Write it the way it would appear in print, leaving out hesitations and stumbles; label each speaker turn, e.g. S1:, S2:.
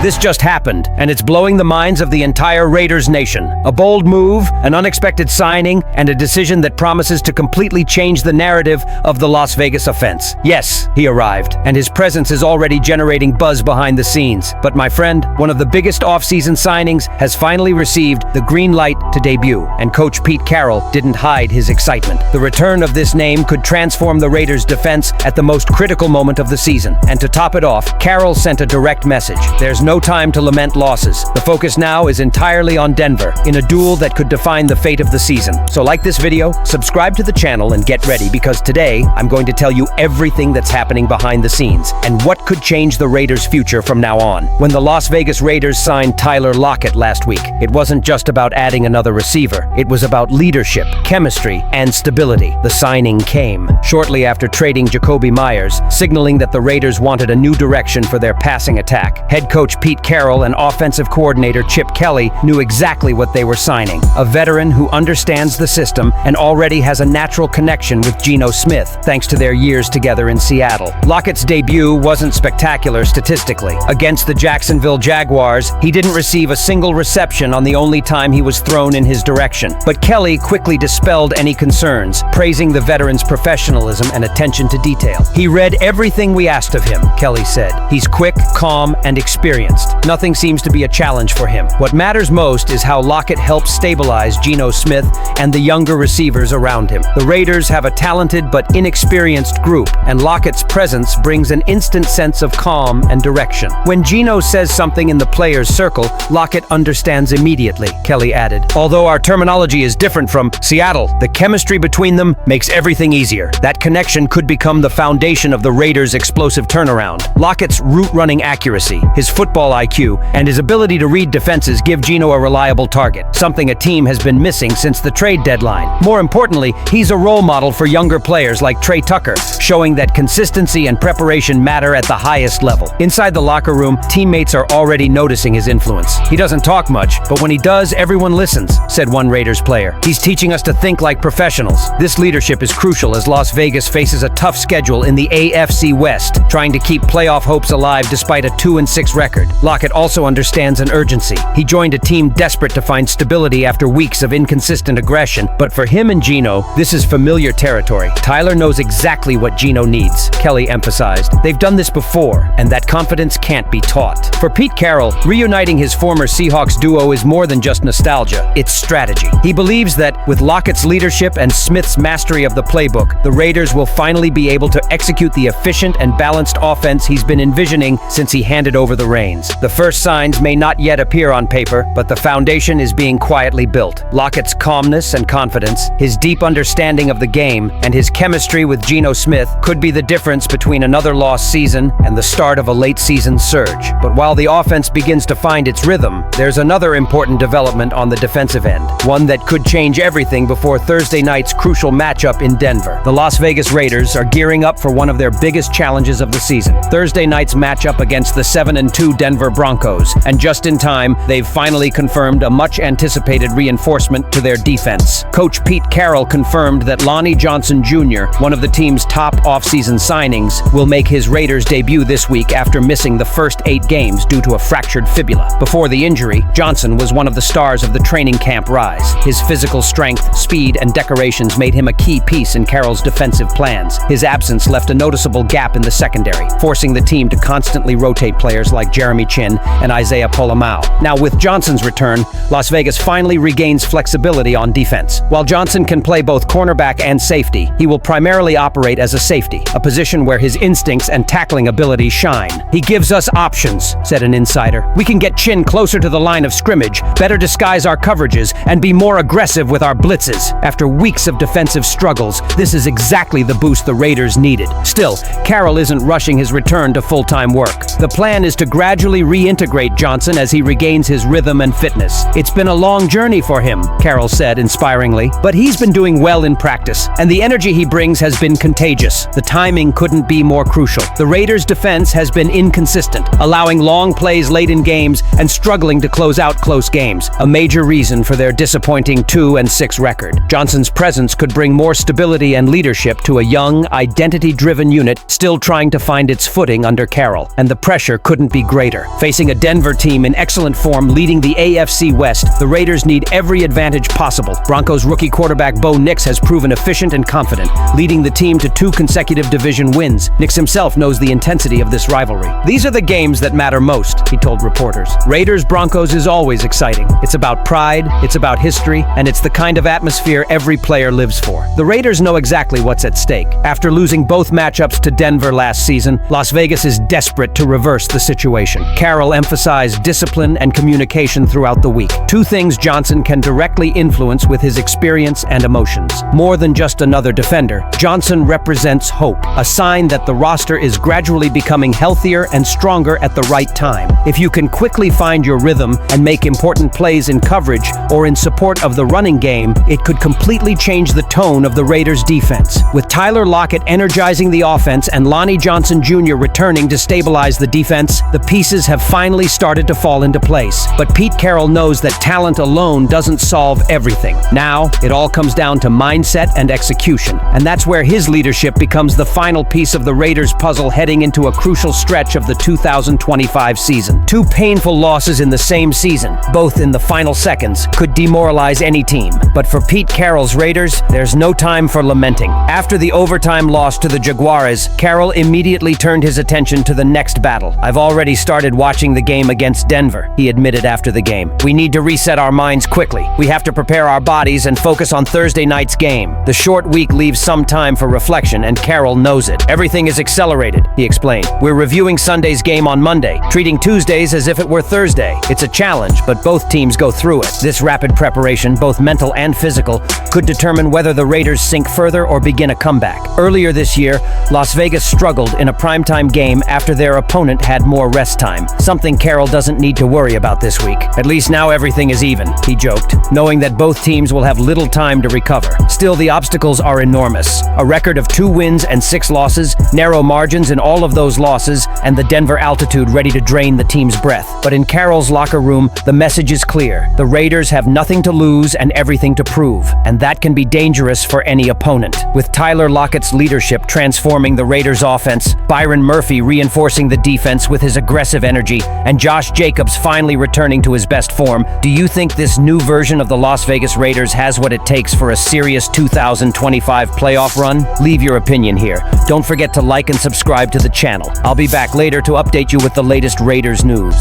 S1: This just happened, and it's blowing the minds of the entire Raiders nation. A bold move, an unexpected signing, and a decision that promises to completely change the narrative of the Las Vegas offense. Yes, he arrived, and his presence is already generating buzz behind the scenes. But my friend, one of the biggest offseason signings has finally received the green light to debut, and Coach Pete Carroll didn't hide his excitement. The return of this name could transform the Raiders' defense at the most critical moment of the season. And to top it off, Carroll sent a direct message. There's no time to lament losses. The focus now is entirely on Denver, in a duel that could define the fate of the season. So like this video, subscribe to the channel, and get ready, because today I'm going to tell you everything that's happening behind the scenes and what could change the Raiders' future from now on. When the Las Vegas Raiders signed Tyler Lockett last week, it wasn't just about adding another receiver. It was about leadership, chemistry, and stability. The signing came shortly after trading Jacoby Myers, signaling that the Raiders wanted a new direction for their passing attack. Head coach Pete Carroll and offensive coordinator Chip Kelly knew exactly what they were signing. A veteran who understands the system and already has a natural connection with Geno Smith, thanks to their years together in Seattle. Lockett's debut wasn't spectacular statistically. Against the Jacksonville Jaguars, he didn't receive a single reception on the only time he was thrown in his direction. But Kelly quickly dispelled any concerns, praising the veteran's professionalism and attention to detail. He read everything we asked of him, Kelly said. He's quick, calm, and experienced. Nothing seems to be a challenge for him. What matters most is how Lockett helps stabilize Geno Smith and the younger receivers around him. The Raiders have a talented but inexperienced group, and Lockett's presence brings an instant sense of calm and direction. When Geno says something in the players' circle, Lockett understands immediately, Kelly added. Although our terminology is different from Seattle, the chemistry between them makes everything easier. That connection could become the foundation of the Raiders' explosive turnaround. Lockett's route-running accuracy, his football IQ, and his ability to read defenses give Geno a reliable target, something a team has been missing since the trade deadline. More importantly, he's a role model for younger players like Trey Tucker, showing that consistency and preparation matter at the highest level. Inside the locker room, teammates are already noticing his influence. He doesn't talk much, but when he does, everyone listens, said one Raiders player. He's teaching us to think like professionals. This leadership is crucial as Las Vegas faces a tough schedule in the AFC West, trying to keep playoff hopes alive despite a 2-6 record. Lockett also understands an urgency. He joined a team desperate to find stability after weeks of inconsistent aggression, but for him and Geno, this is familiar territory. Tyler knows exactly what Geno needs, Kelly emphasized. They've done this before, and that confidence can't be taught. For Pete Carroll, reuniting his former Seahawks duo is more than just nostalgia, it's strategy. He believes that with Lockett's leadership and Smith's mastery of the playbook, the Raiders will finally be able to execute the efficient and balanced offense he's been envisioning since he handed over the reins. The first signs may not yet appear on paper, but the foundation is being quietly built. Lockett's calmness and confidence, his deep understanding of the game, and his chemistry with Geno Smith could be the difference between another lost season and the start of a late-season surge. But while the offense begins to find its rhythm, there's another important development on the defensive end, one that could change everything before Thursday night's crucial matchup in Denver. The Las Vegas Raiders are gearing up for one of their biggest challenges of the season, Thursday night's matchup against the 7-2 Denver Broncos. And just in time, they've finally confirmed a much-anticipated reinforcement to their defense. Coach Pete Carroll confirmed that Lonnie Johnson Jr., one of the team's top offseason signings, will make his Raiders debut this week after missing the first 8 games due to a fractured fibula. Before the injury, Johnson was one of the stars of the training camp rise. His physical strength, speed, and decorations made him a key piece in Carroll's defensive plans. His absence left a noticeable gap in the secondary, forcing the team to constantly rotate players like Jeremy Chin and Isaiah Polamau. Now, with Johnson's return, Las Vegas finally regains flexibility on defense. While Johnson can play both cornerback and safety, he will primarily operate as a safety, a position where his instincts and tackling abilities shine. He gives us options, said an insider. We can get Chin closer to the line of scrimmage, better disguise our coverages, and be more aggressive with our blitzes. After weeks of defensive struggles, this is exactly the boost the Raiders needed. Still, Carroll isn't rushing his return to full-time work. The plan is to gradually reintegrate Johnson as he regains his rhythm and fitness. It's been a long journey for him, Carroll said inspiringly, but he's been doing well in practice, and the energy he brings has been contagious. The timing couldn't be more crucial. The Raiders' defense has been inconsistent, allowing long plays late in games and struggling to close out close games, a major reason for their disappointing 2-6 record. Johnson's presence could bring more stability and leadership to a young, identity-driven unit still trying to find its footing under Carroll, and the pressure couldn't be greater. Raider. Facing a Denver team in excellent form leading the AFC West, the Raiders need every advantage possible. Broncos rookie quarterback Bo Nix has proven efficient and confident, leading the team to 2 consecutive division wins. Nix himself knows the intensity of this rivalry. "These are the games that matter most," he told reporters. Raiders-Broncos is always exciting. It's about pride, it's about history, and it's the kind of atmosphere every player lives for. The Raiders know exactly what's at stake. After losing both matchups to Denver last season, Las Vegas is desperate to reverse the situation. Carroll emphasized discipline and communication throughout the week, 2 things Johnson can directly influence with his experience and emotions. More than just another defender, Johnson represents hope, a sign that the roster is gradually becoming healthier and stronger at the right time. If you can quickly find your rhythm and make important plays in coverage or in support of the running game, it could completely change the tone of the Raiders' defense. With Tyler Lockett energizing the offense and Lonnie Johnson Jr. returning to stabilize the defense, the pieces have finally started to fall into place. But Pete Carroll knows that talent alone doesn't solve everything. Now, it all comes down to mindset and execution, and that's where his leadership becomes the final piece of the Raiders' puzzle heading into a crucial stretch of the 2025 season. 2 painful losses in the same season, both in the final seconds, could demoralize any team. But for Pete Carroll's Raiders, there's no time for lamenting. After the overtime loss to the Jaguares, Carroll immediately turned his attention to the next battle. "I've already started watching the game against Denver," he admitted after the game. "We need to reset our minds quickly. We have to prepare our bodies and focus on Thursday night's game. The short week leaves some time for reflection, and Carroll knows it. Everything is accelerated," he explained. "We're reviewing Sunday's game on Monday, treating Tuesdays as if it were Thursday. It's a challenge, but both teams go through it. This rapid preparation, both mental and physical, could determine whether the Raiders sink further or begin a comeback." Earlier this year, Las Vegas struggled in a primetime game after their opponent had more rest time, something Carroll doesn't need to worry about this week. "At least now everything is even," he joked, knowing that both teams will have little time to recover. Still, the obstacles are enormous. A record of 2 wins and 6 losses, narrow margins in all of those losses, and the Denver altitude ready to drain the team's breath. But in Carroll's locker room, the message is clear. The Raiders have nothing to lose and everything to prove, and that can be dangerous for any opponent. With Tyler Lockett's leadership transforming the Raiders' offense, Byron Murphy reinforcing the defense with his aggressive energy, and Josh Jacobs finally returning to his best form, do you think this new version of the Las Vegas Raiders has what it takes for a serious 2025 playoff run? Leave your opinion here. Don't forget to like and subscribe to the channel. I'll be back later to update you with the latest Raiders news.